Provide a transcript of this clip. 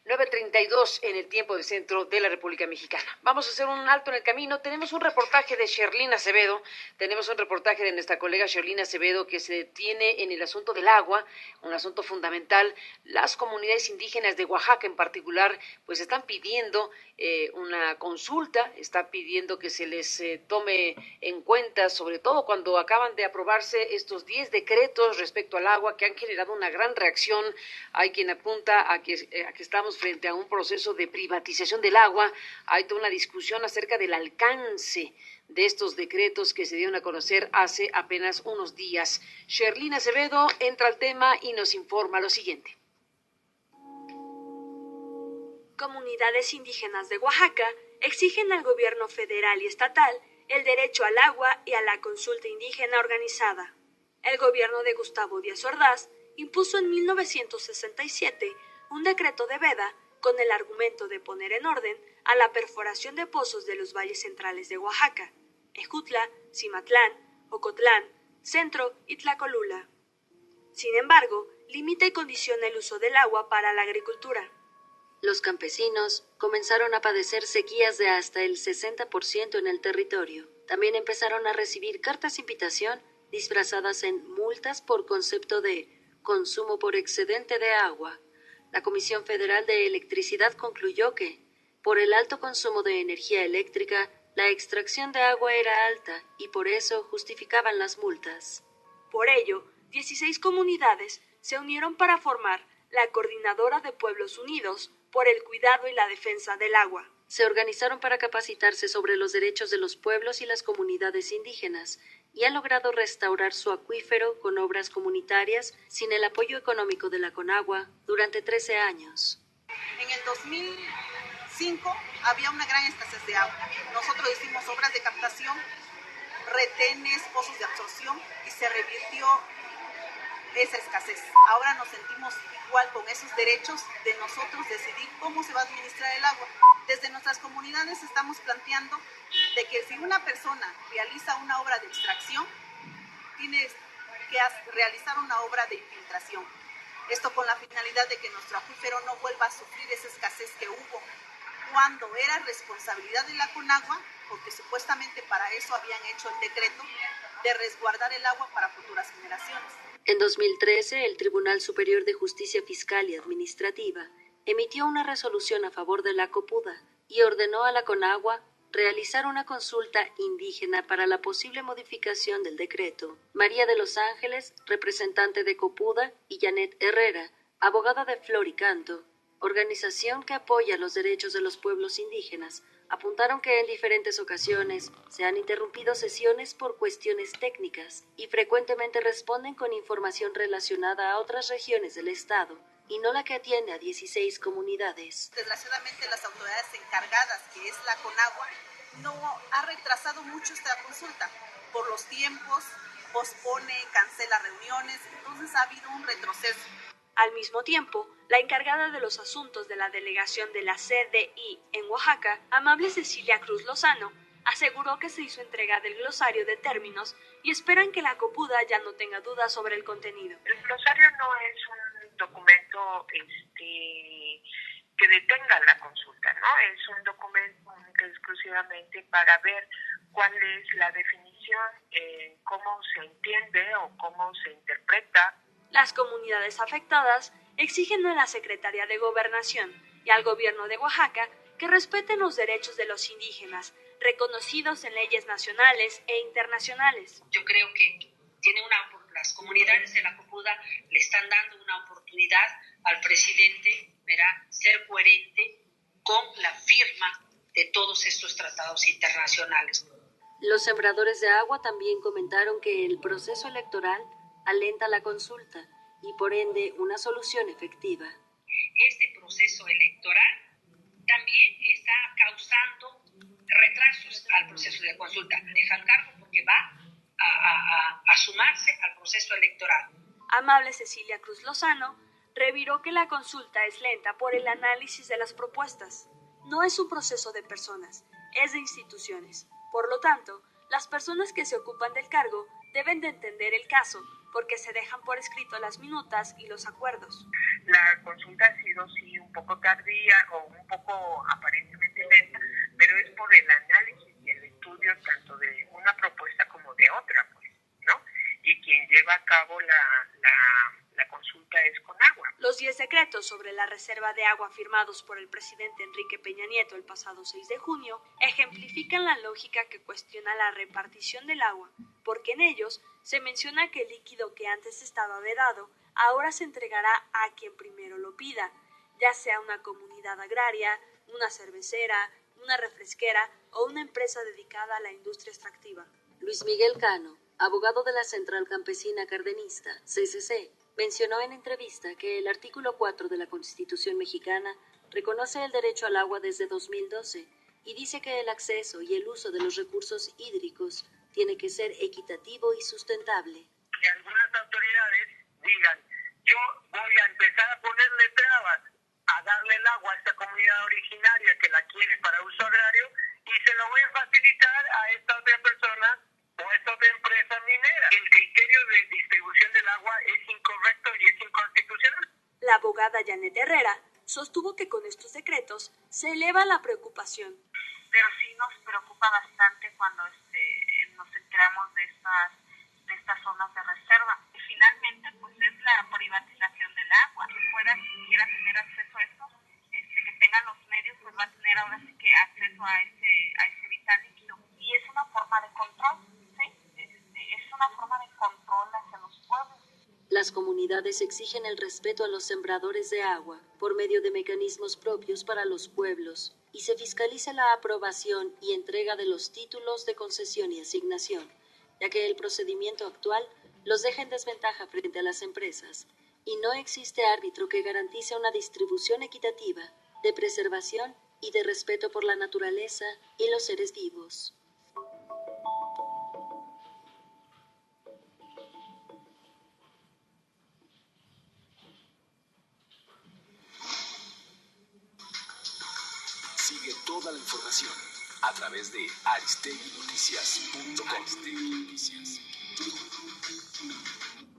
9:32 en el tiempo del centro de la República Mexicana. Vamos a hacer un alto en el camino. Tenemos un reportaje de Sherlyn Acevedo, tenemos un reportaje de nuestra colega Sherlyn Acevedo que se detiene en el asunto del agua, un asunto fundamental. Las comunidades indígenas de Oaxaca en particular, pues están pidiendo una consulta, están pidiendo que se les tome en cuenta, sobre todo cuando acaban de aprobarse estos 10 decretos respecto al agua que han generado una gran reacción. Hay quien apunta a que estamos frente a un proceso de privatización del agua. Hay toda una discusión acerca del alcance de estos decretos que se dieron a conocer hace apenas unos días. Sherlyn Acevedo entra al tema y nos informa lo siguiente. Comunidades indígenas de Oaxaca exigen al gobierno federal y estatal el derecho al agua y a la consulta indígena organizada. El gobierno de Gustavo Díaz Ordaz impuso en 1967 un decreto de veda con el argumento de poner en orden a la perforación de pozos de los valles centrales de Oaxaca, Ejutla, Cimatlán, Ocotlán, Centro y Tlacolula. Sin embargo, limita y condiciona el uso del agua para la agricultura. Los campesinos comenzaron a padecer sequías de hasta el 60% en el territorio. También empezaron a recibir cartas invitación disfrazadas en multas por concepto de consumo por excedente de agua. La Comisión Federal de Electricidad concluyó que, por el alto consumo de energía eléctrica, la extracción de agua era alta y por eso justificaban las multas. Por ello, 16 comunidades se unieron para formar la Coordinadora de Pueblos Unidos por el Cuidado y la Defensa del Agua. Se organizaron para capacitarse sobre los derechos de los pueblos y las comunidades indígenas y han logrado restaurar su acuífero con obras comunitarias sin el apoyo económico de la Conagua durante 13 años. En el 2005 había una gran escasez de agua. Nosotros hicimos obras de captación, retenes, pozos de absorción y se revirtió esa escasez. Ahora nos sentimos igual con esos derechos de nosotros decidir cómo se va a administrar el agua. Desde nuestras comunidades estamos planteando de que si una persona realiza una obra de extracción, tiene que realizar una obra de infiltración. Esto con la finalidad de que nuestro acuífero no vuelva a sufrir esa escasez que hubo cuando era responsabilidad de la Conagua, porque supuestamente para eso habían hecho el decreto de resguardar el agua para futuras generaciones. En 2013, el Tribunal Superior de Justicia Fiscal y Administrativa emitió una resolución a favor de la Copuda y ordenó a la Conagua realizar una consulta indígena para la posible modificación del decreto. María de los Ángeles, representante de Copuda, y Janet Herrera, abogada de Flor y Canto, organización que apoya los derechos de los pueblos indígenas, apuntaron que en diferentes ocasiones se han interrumpido sesiones por cuestiones técnicas y frecuentemente responden con información relacionada a otras regiones del Estado y no la que atiende a 16 comunidades. Desgraciadamente las autoridades encargadas, que es la Conagua, no ha retrasado mucho esta consulta. Por los tiempos, pospone, cancela reuniones, entonces ha habido un retroceso. Al mismo tiempo, la encargada de los asuntos de la delegación de la CDI en Oaxaca, Amable Cecilia Cruz Lozano, aseguró que se hizo entrega del glosario de términos y esperan que la Copuda ya no tenga dudas sobre el contenido. El glosario no es un documento que detenga la consulta, ¿no? Es un documento exclusivamente para ver cuál es la definición, cómo se entiende o cómo se interpreta. Las comunidades afectadas exigen a la Secretaría de Gobernación y al Gobierno de Oaxaca que respeten los derechos de los indígenas, reconocidos en leyes nacionales e internacionales. Yo creo que las comunidades de la Copuda le están dando una oportunidad al presidente, ¿verdad?, ser coherente con la firma de todos estos tratados internacionales. Los sembradores de agua también comentaron que el proceso electoral alenta la consulta y por ende una solución efectiva. Este proceso electoral también está causando retrasos al proceso de consulta. Deja el cargo porque va a sumarse al proceso electoral. Amable Cecilia Cruz Lozano reviró que la consulta es lenta por el análisis de las propuestas. No es un proceso de personas, es de instituciones. Por lo tanto, las personas que se ocupan del cargo deben de entender el caso, porque se dejan por escrito las minutas y los acuerdos. La consulta ha sido sí un poco tardía o un poco aparentemente lenta, pero es por el análisis y el estudio tanto de una propuesta como de otra, pues, ¿no? Y quien lleva a cabo la consulta es Conagua. Los 10 decretos sobre la reserva de agua firmados por el presidente Enrique Peña Nieto el pasado 6 de junio ejemplifican la lógica que cuestiona la repartición del agua, porque en ellos se menciona que el líquido que antes estaba vedado ahora se entregará a quien primero lo pida, ya sea una comunidad agraria, una cervecera, una refresquera o una empresa dedicada a la industria extractiva. Luis Miguel Cano, abogado de la Central Campesina Cardenista, CCC, mencionó en entrevista que el artículo 4 de la Constitución mexicana reconoce el derecho al agua desde 2012 y dice que el acceso y el uso de los recursos hídricos tiene que ser equitativo y sustentable. Que algunas autoridades digan, yo voy a empezar a ponerle trabas a darle el agua a esta comunidad originaria que la quiere para uso agrario y se lo voy a facilitar a esta otra persona o a esta otra empresa minera. El criterio de distribución del agua es incorrecto y es inconstitucional. La abogada Janet Herrera sostuvo que con estos decretos se eleva la preocupación. Pero sí nos preocupa bastante cuando nos enteramos de estas zonas de reserva. Y finalmente, pues es la privatización del agua. Quien pueda siquiera tener acceso a esto, que tenga los medios, pues va a tener ahora sí que acceso a ese vital líquido. Y es una forma de control, ¿sí? Es una forma de control hacia los pueblos. Las comunidades exigen el respeto a los sembradores de agua por medio de mecanismos propios para los pueblos y se fiscaliza la aprobación y entrega de los títulos de concesión y asignación, ya que el procedimiento actual los deja en desventaja frente a las empresas y no existe árbitro que garantice una distribución equitativa de preservación y de respeto por la naturaleza y los seres vivos. Sigue toda la información a través de aristeguinoticias.com.